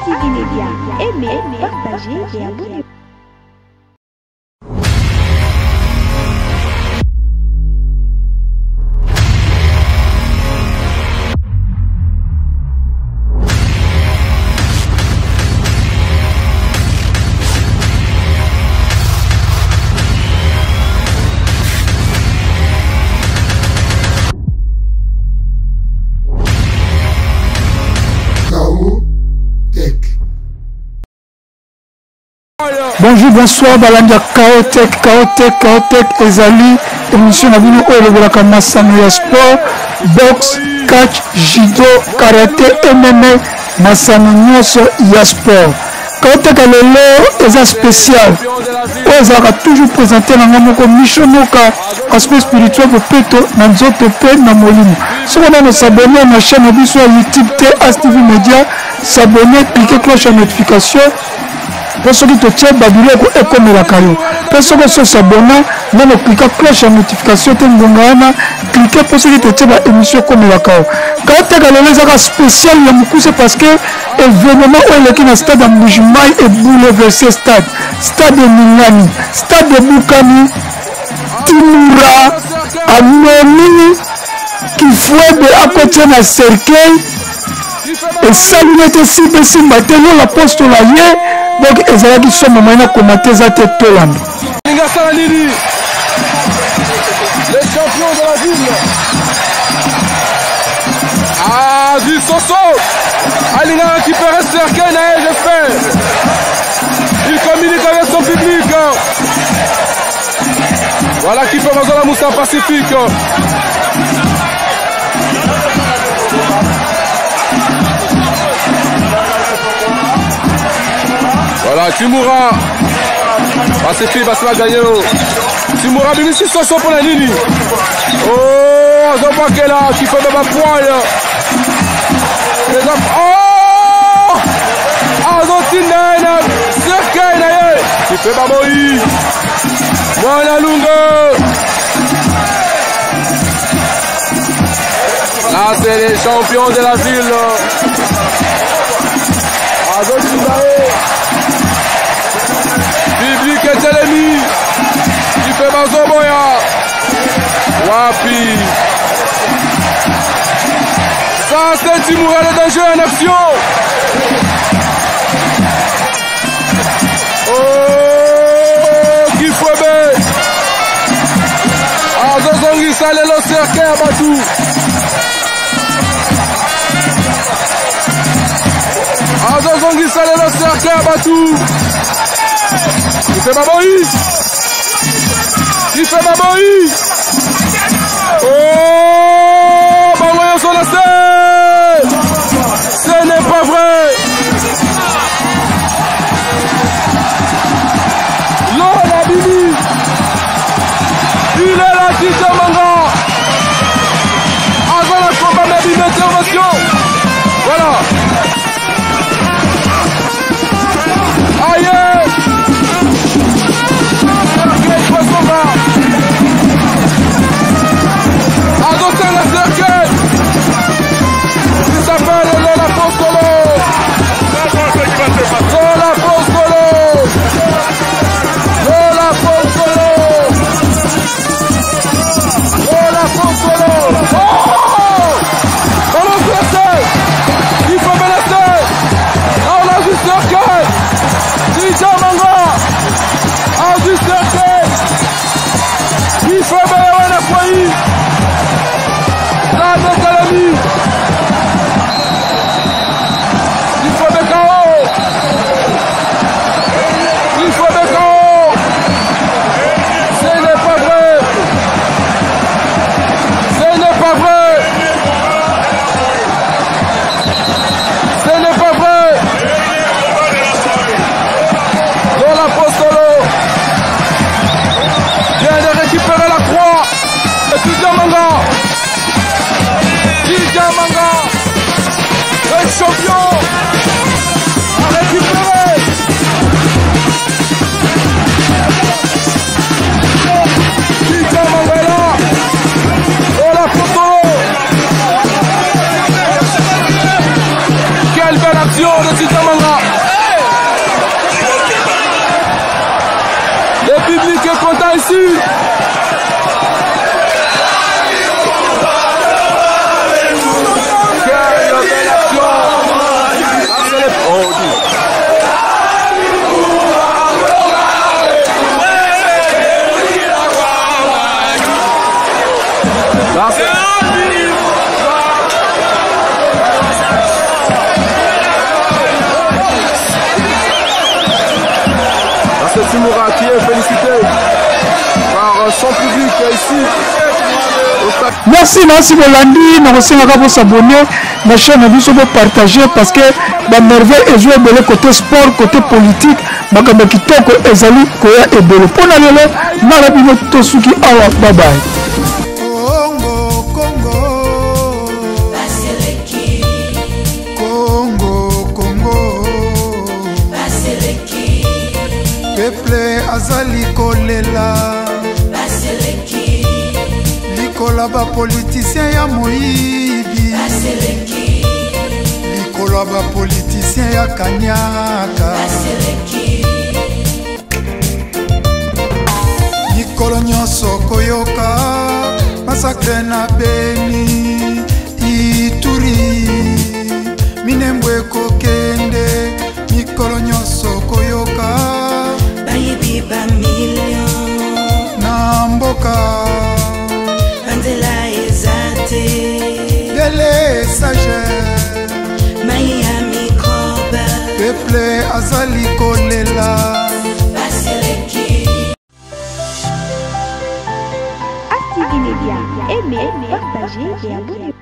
ASTV Média. Aimez, partagez et abonnez-vous. Bonjour, bonsoir, Balandia Chaotech, Ezali, émission à Vino Olegolaka Massano ya sport, boxe, catch, judo, karaté, MMA, Massano Nyoso ya sport. Chaotech Alelo, Eza spécial. Eza toujours présenté dans Namoko Mishonoka, aspect spirituel pour Peto, Nanzoto Pe, Namolimo. Si on a nos s'abonner à ma chaîne sur YouTube, ASTV Media, s'abonner, cliquez cloche à notification. Pour ceux qui te tiennent, Babylone et comme la caillou. Pour ceux qui s'abonnent, même cliquez cloche à notification, cliquez pour ceux qui te tiennent émission comme la caillou. Quand tu as les spécial, c'est parce que événement où il est dans le stade de Mbujimaï et bouleversé stade de Mingani, stade de Boukani, Timura, Amoni, qui fouette à côté de cercueil. Et ça lui était si béci, maintenant l'apôstole a yé. Donc, ils ont dit que moment où commenté ça tête Toland. Les champions de la ville. Ah, du Soso. Alina récupère ce cercueil, j'espère. Il communique avec son public. Voilà qui peut dans la Moussa Pacifique. Voilà, Timura. Pacifique va se la gagner. Timura, Binici Soso pour la Nini. Oh, on voit qu'elle a, qui fait même un poil. Oh! Argentine, cercueil, qui fait Baboï. Voilà, Lunga. Là, c'est les champions de la ville. Argentine, Public et Télémi. Qui fait Mazoboya. Wapi. Ça, c'est Timura le danger en action. Oh, qui faut bien. Azozongi sale le cercueil à Batou. Azozongi sale le cercueil à Batou. Il fait Baboï. Il fait Baboï. Oh, Baboï sur la scène. Ce n'est pas vrai. Lola Bibi. Il est là, Tita Manga. Avant la combat, mais une intervention. Voilà. Aïe. Attention la cercueil. Il s'appelle Lola Postolo. Lola Postolo. Lola Postolo. Lola Postolo. Oh! On a placé. Il faut menacer. On a du cercueil. Tija Manga. A du cercueil. Il faut menacer la foyer. La Métalami. Il faut des chaos. Il faut des chaos. Ce n'est pas vrai. Ce n'est pas vrai. Ce n'est pas vrai. Dans l'Apostolo. Vient de récupérer la croix. Et Tija Manga. Tija Manga. Le champion. A récupéré. Tija Manga est là. Oh la photo. Quelle belle action de Tija Manga. but. Quelle belle action. Oh, c'est Tsimoura qui est félicité par son public ici. Merci, merci Bolandi. Nous aussi nous s'abonner, ma chaîne nous sommes partager parce que la merveille est jouée de côté sport, côté politique. Makambo kitoko ezali koya ebele. Pona lelo na bino tosuki awa bye bye. Peuple azali kolela likola ba politicien ya moyibi likola ba politicien ya kanyaka likolo nyonso koyoka masakre na Beni Ituri Minembwe kokende mikolo nyonso koyoka Namboka Mandela ezate Dele sage Miami Koba Peuple azali kolela Baseleki Active Média, aimez, partagez et abonnez-vous.